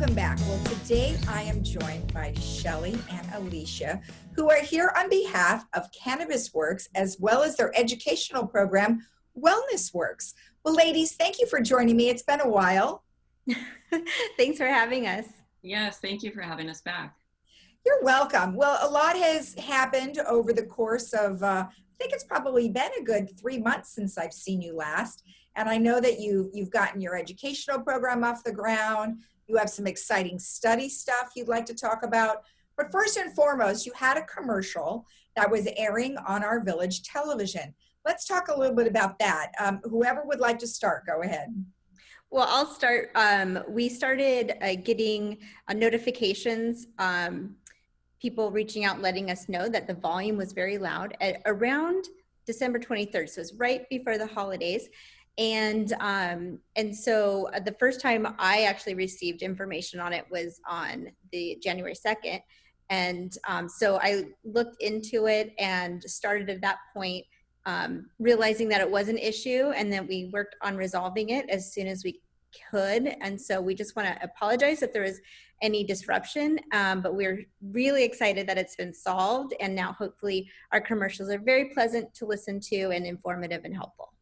Welcome back. Well, today I am joined by Shelly and Alicia, who are here on behalf of Kannabis Works, as well as their educational program, Wellness Works. Well, ladies, thank you for joining me. It's been a while. Thanks for having us. Yes, thank you for having us back. You're welcome. Well, a lot has happened over the course of, I think it's probably been a good 3 months since I've seen you last. And I know that you've gotten your educational program off the ground. You have some exciting study stuff you'd like to talk about. But first and foremost, you had a commercial that was airing on our village television. Let's talk a little bit about that. Whoever would like to start, go ahead. Well, I'll start. We started getting notifications, people reaching out, letting us know that the volume was very loud at around December 23rd. So it was right before the holidays. And so the first time I actually received information on it was on the January 2nd. And so I looked into it and started at that point, realizing that it was an issue and that we worked on resolving it as soon as we could. And so we just want to apologize if there was any disruption, but we're really excited that it's been solved. And now hopefully our commercials are very pleasant to listen to and informative and helpful.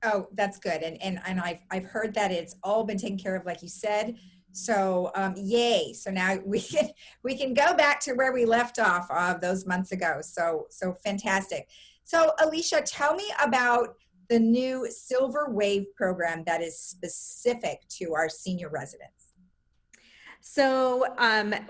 Oh, that's good. And I've heard that it's all been taken care of, like you said. So yay. So now we can go back to where we left off those months ago. So fantastic. So Alicia, tell me about the new Silverwave program that is specific to our senior residents. So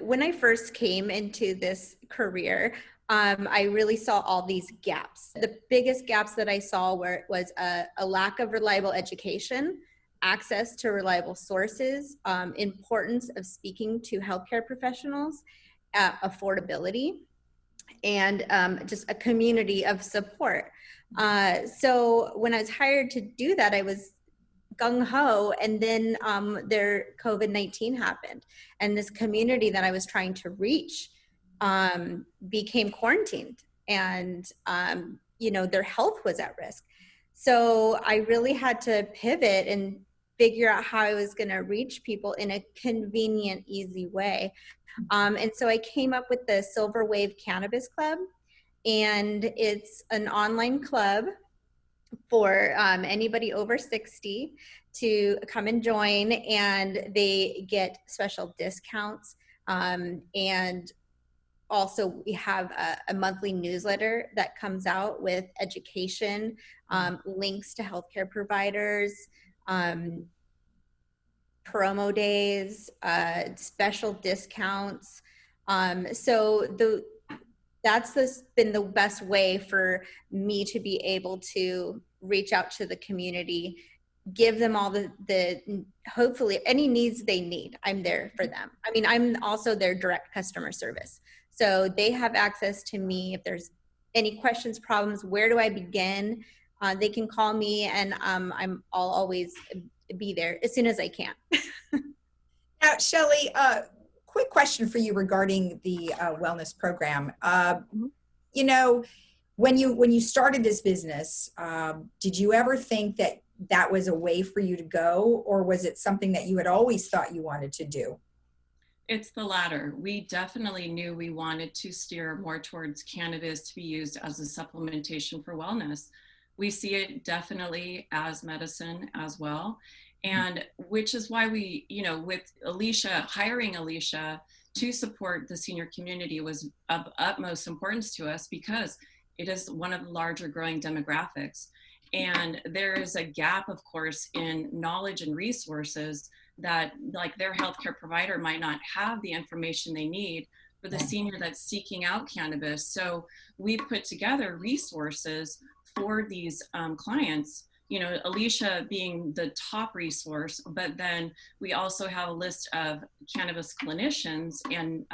when I first came into this career, I really saw all these gaps. The biggest gaps that I saw was a lack of reliable education, access to reliable sources, importance of speaking to healthcare professionals, affordability, and just a community of support. So when I was hired to do that, I was gung-ho, and then their COVID-19 happened, and this community that I was trying to reach became quarantined, and their health was at risk. So I really had to pivot and figure out how I was going to reach people in a convenient, easy way. And so I came up with the Silverwave Kannabis Club, and it's an online club for anybody over 60 to come and join, and they get special discounts. And also we have a monthly newsletter that comes out with education, links to healthcare providers, promo days, special discounts. That's been the best way for me to be able to reach out to the community, give them all the hopefully any needs they need. I'm there for them. I mean, I'm also their direct customer service. So they have access to me. If there's any questions, problems, where do I begin? They can call me, and I'll always be there as soon as I can. Now, Shelly, quick question for you regarding the wellness program. When you started this business, did you ever think that was a way for you to go, or was it something that you had always thought you wanted to do? It's the latter. We definitely knew we wanted to steer more towards cannabis to be used as a supplementation for wellness. We see it definitely as medicine as well. And which is why we, with hiring Alicia to support the senior community was of utmost importance to us, because it is one of the larger growing demographics. And there is a gap, of course, in knowledge and resources that, like, their healthcare provider might not have the information they need for the senior that's seeking out cannabis. So we put together resources for these clients, Alicia being the top resource, but then we also have a list of cannabis clinicians and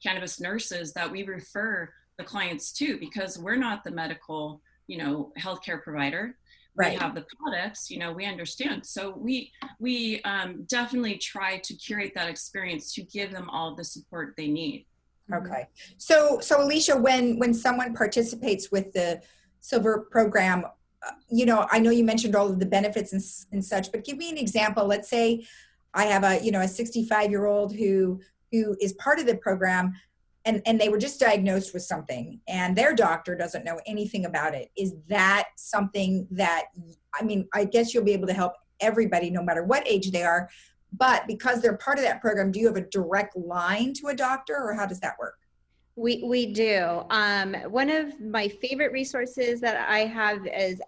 cannabis nurses that we refer the clients to, because we're not the medical, healthcare provider. Right. We have the products, we understand. So we definitely try to curate that experience to give them all the support they need. Okay. So Alicia, when someone participates with the Silver program, I know you mentioned all of the benefits and such, but give me an example. Let's say I have a, a 65-year-old who is part of the program, and they were just diagnosed with something and their doctor doesn't know anything about it. Is that something that, I mean, I guess you'll be able to help everybody no matter what age they are, but because they're part of that program, do you have a direct line to a doctor, or how does that work? We do. One of my favorite resources that I have is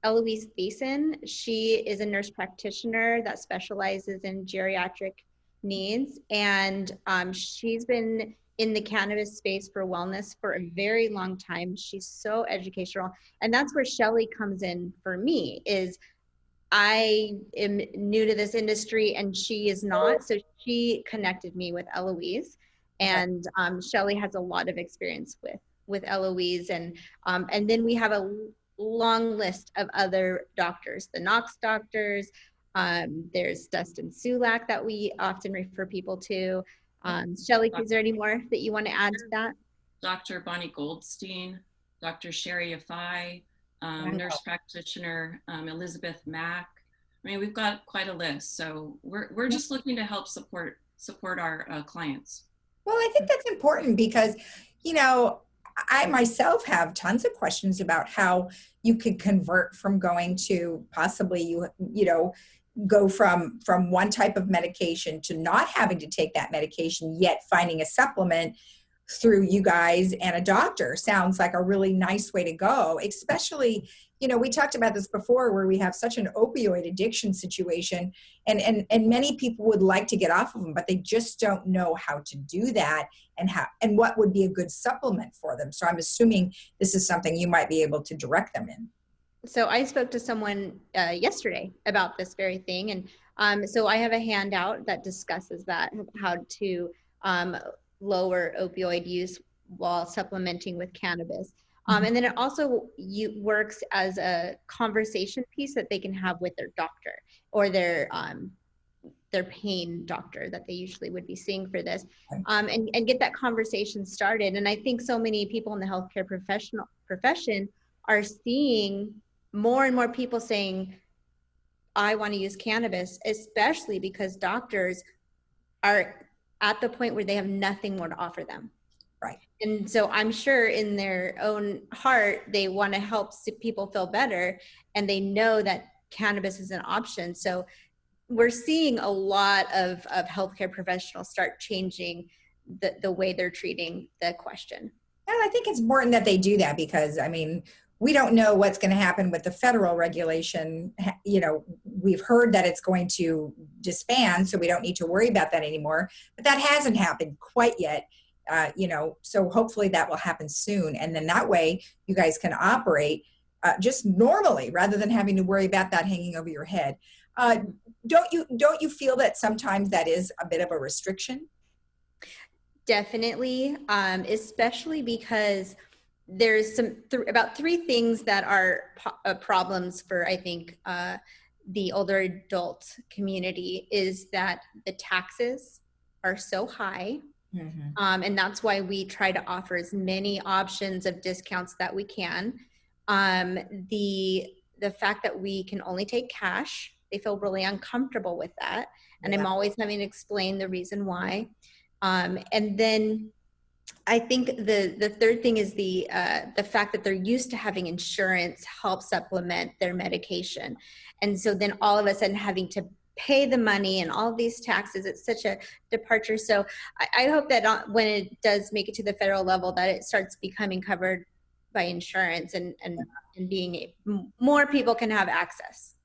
Eloise Thiessen. She is a nurse practitioner that specializes in geriatric needs, and she's been in the cannabis space for wellness for a very long time. She's so educational, and that's where Shelly comes in for me. Is I am new to this industry and she is not, so she connected me with Eloise, and Shelly has a lot of experience with Eloise, and then we have a long list of other doctors, the Knox doctors. There's Dustin Sulak that we often refer people to. Shelly, is there any more that you want to add to that? Dr. Bonnie Goldstein, Dr. Sherry Afai, nurse practitioner Elizabeth Mack. I mean, we've got quite a list. So we're just looking to help support our clients. Well, I think that's important because, I myself have tons of questions about how you could convert from going to possibly go from one type of medication to not having to take that medication, yet finding a supplement through you guys and a doctor sounds like a really nice way to go. Especially, we talked about this before, where we have such an opioid addiction situation, and many people would like to get off of them, but they just don't know how to do that, and what would be a good supplement for them. So I'm assuming this is something you might be able to direct them in. So I spoke to someone yesterday about this very thing, and so I have a handout that discusses that, how to lower opioid use while supplementing with cannabis. And then it also works as a conversation piece that they can have with their doctor or their pain doctor that they usually would be seeing for this, and get that conversation started. And I think so many people in the healthcare profession are seeing more and more people saying, I want to use cannabis, especially because doctors are at the point where they have nothing more to offer them. Right. And so I'm sure in their own heart, they want to help people feel better, and they know that cannabis is an option. So we're seeing a lot of healthcare professionals start changing the way they're treating the question. And I think it's important that they do that because, I mean, we don't know what's going to happen with the federal regulation. We've heard that it's going to disband, so we don't need to worry about that anymore. But that hasn't happened quite yet. So hopefully that will happen soon. And then that way you guys can operate just normally rather than having to worry about that hanging over your head. Don't you feel that sometimes that is a bit of a restriction? Definitely, especially because there's about three things that are problems for, I think, the older adult community, is that the taxes are so high. Mm-hmm. And that's why we try to offer as many options of discounts that we can. The fact that we can only take cash, they feel really uncomfortable with that. And I'm always having to explain the reason why. And then I think the third thing is the fact that they're used to having insurance help supplement their medication. And so then all of a sudden having to pay the money and all of these taxes, it's such a departure. So I hope that when it does make it to the federal level, that it starts becoming covered by insurance and being more people can have access.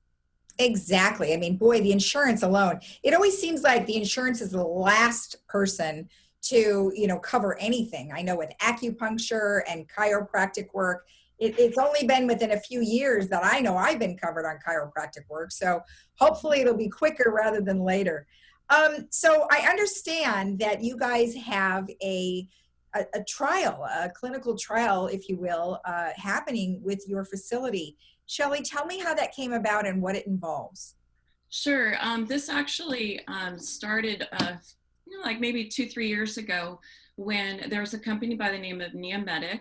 Exactly. I mean, boy, the insurance alone, it always seems like the insurance is the last person to, cover anything. I know with acupuncture and chiropractic work, it's only been within a few years that I know I've been covered on chiropractic work. So hopefully it'll be quicker rather than later. So I understand that you guys have a trial, a clinical trial, if you will, happening with your facility. Shelley, tell me how that came about and what it involves. Sure. This actually started like maybe 2-3 years ago, when there was a company by the name of Neomedic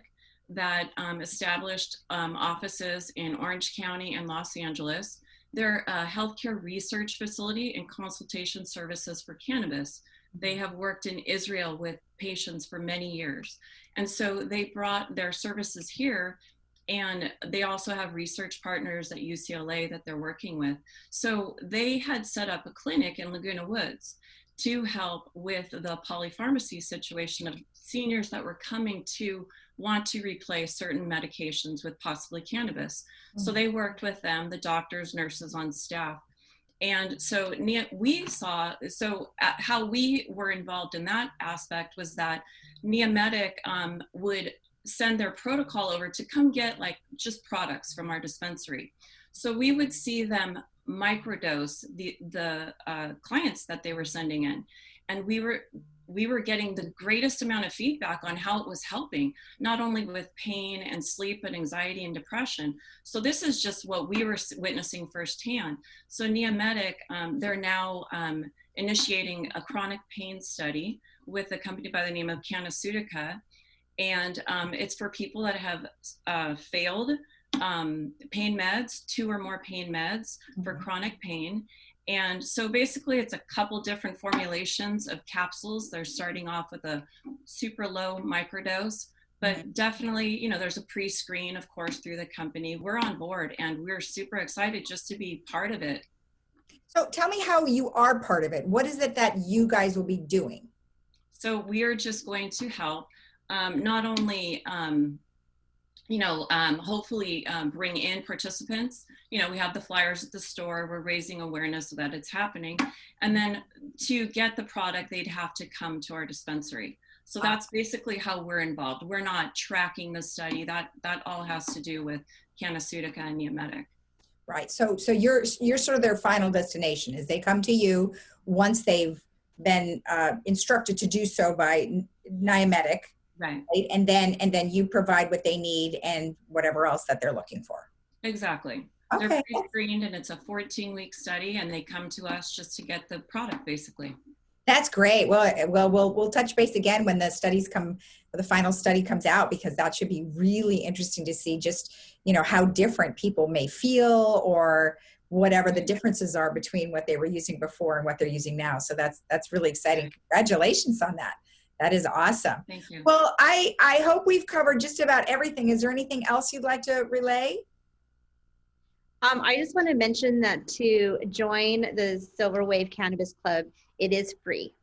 that established offices in Orange County and Los Angeles. They're a healthcare research facility and consultation services for cannabis. They have worked in Israel with patients for many years. And so they brought their services here, and they also have research partners at UCLA that they're working with. So they had set up a clinic in Laguna Woods to help with the polypharmacy situation of seniors that were coming to want to replace certain medications with possibly cannabis. So they worked with them, the doctors, nurses on staff. And so we saw, how we were involved in that aspect was that Neomedic would send their protocol over to come get like just products from our dispensary. So we would see them microdose the clients that they were sending in. And we were getting the greatest amount of feedback on how it was helping, not only with pain and sleep, but anxiety and depression. So this is just what we were witnessing firsthand. So Neomedic, they're now initiating a chronic pain study with a company by the name of Kannabis. And it's for people that have failed pain meds, 2 or more pain meds for chronic pain. And so basically it's a couple different formulations of capsules. They're starting off with a super low microdose, but definitely, you know, there's a pre-screen, of course, through the company. We're on board and we're super excited just to be part of it. So tell me how you are part of it. What is it that you guys will be doing? So we are just going to help not only hopefully bring in participants. You know, we have the flyers at the store, we're raising awareness so that it's happening. And then to get the product, they'd have to come to our dispensary. So that's basically how we're involved. We're not tracking the study. That all has to do with Kannabis and Neomedic. Right, so you're sort of their final destination, is they come to you once they've been instructed to do so by Neomedic. Right. And then you provide what they need and whatever else that they're looking for. Exactly. Okay. They're pre-screened and it's a 14-week study and they come to us just to get the product basically. That's great. Well, we'll touch base again when the final study comes out, because that should be really interesting to see just, you know, how different people may feel or whatever the differences are between what they were using before and what they're using now. So that's really exciting. Congratulations on that. That is awesome. Thank you. Well, I hope we've covered just about everything. Is there anything else you'd like to relay? I just want to mention that to join the Silverwave Cannabis Club, it is free.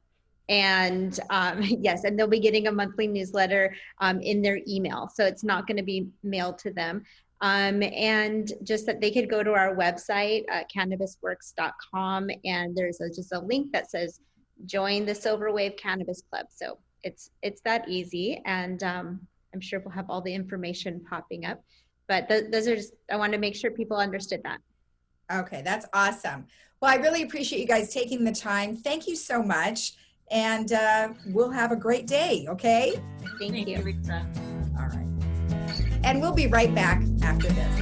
And yes, and they'll be getting a monthly newsletter in their email. So it's not going to be mailed to them. And just that they could go to our website, cannabisworks.com, and there's just a link that says join the Silverwave Cannabis Club. So it's that easy, and I'm sure we'll have all the information popping up. But those are just, I want to make sure people understood that. Okay, that's awesome. Well, I really appreciate you guys taking the time. Thank you so much, and we'll have a great day, okay? Thank you. Rita. All right. And we'll be right back after this.